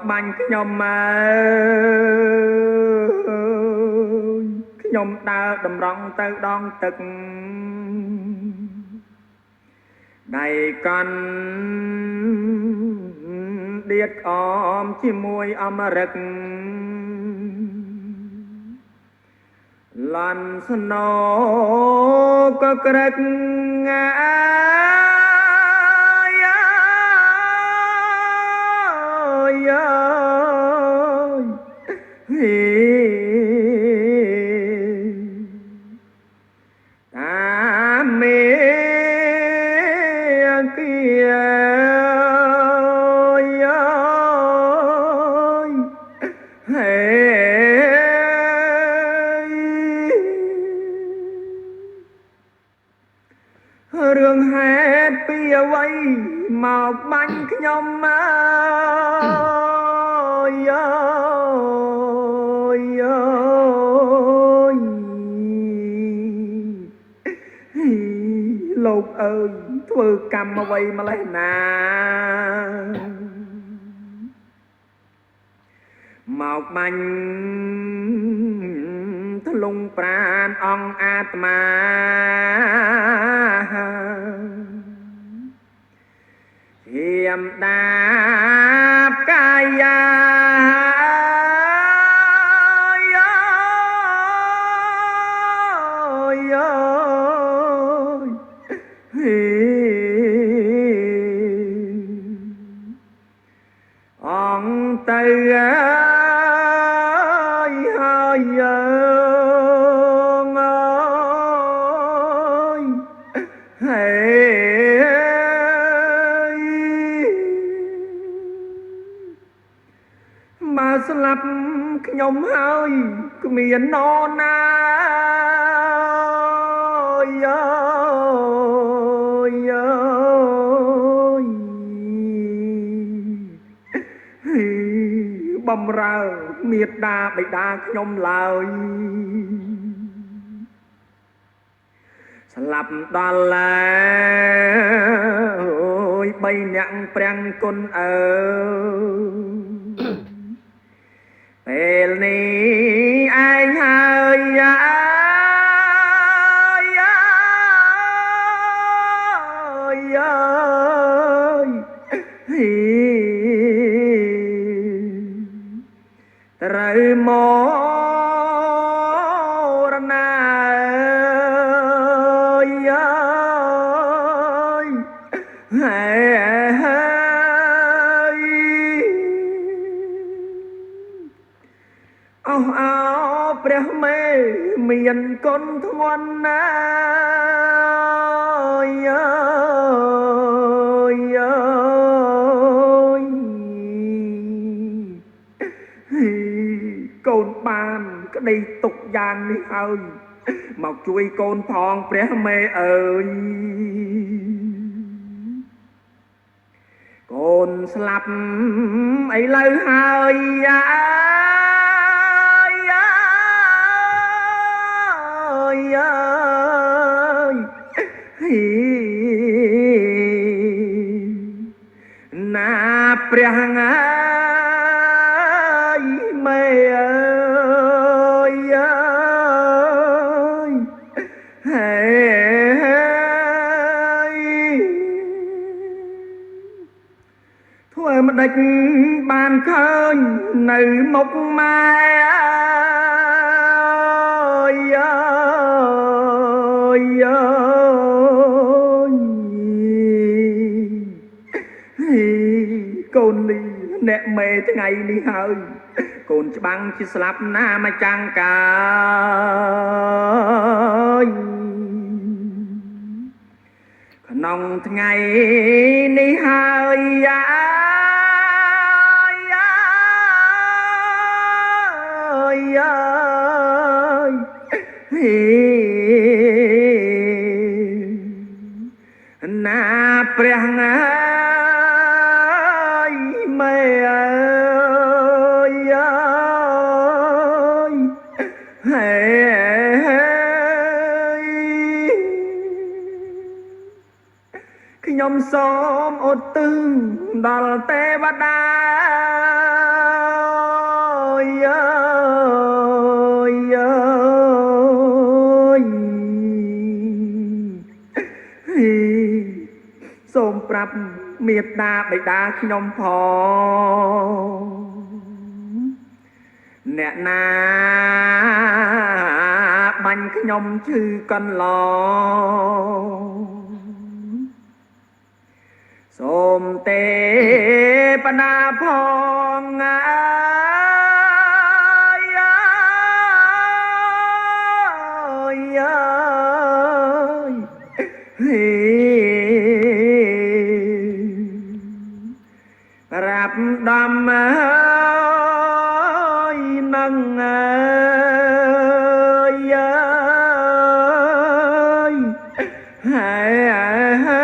បាញ់ខ្ញុំខ្ញុំដើរតម្រង់ទៅដងទឹកដៃកាន់ដៀតអមជាមួយអមរិកលន់ស្នោក៏ក្រឹករឿងហេតុពីអ្វីមកបាញ់ខ្ញុំលោកអើយធ្វើកម្មអ្វីម្លេះណាមកបាញ់ធ្លុងប្រានអង្គអាត្មាហៀមដាបកាយាអង្គទៅបើស្លាប់ខ្ញុំហើយគ្មាននរណាបំរើមេត្តាបិតាខ្ញុំឡើយស្លាប់ដល់ហើយ3នាក់ព្រះគុណអើពេលនេះឯងហើយត្រូវមរណាព្រះមេមានគុណធ្ងន់ណាកូនបានក្តីទុកយ៉ាងនេះហើយមកជួយកូនផងព្រះមេអើយកូនស្លាប់ឥឡូវហើយណាព្រះមេអើយធ្វើម្ដេចបានឃើញនៅមុខម៉ែកូននេះអ្នកមេថ្ងៃនេះហើយកូនច្បាំងជាស្លាប់ណាមកចាំងកាយក្នុងថ្ងៃនេះហើយណាព្រះមេអើយខ្ញុំសូមឧទ្ទិសដល់ទេវតា សូមប្រាប់មេត្តាបិតាខ្ញុំផងអ្នកណាបាញ់ខ្ញុំឈឺកន្លងសូមទេបណាផងអើយប្រាប់ដំអើយនឹងអើយហើយ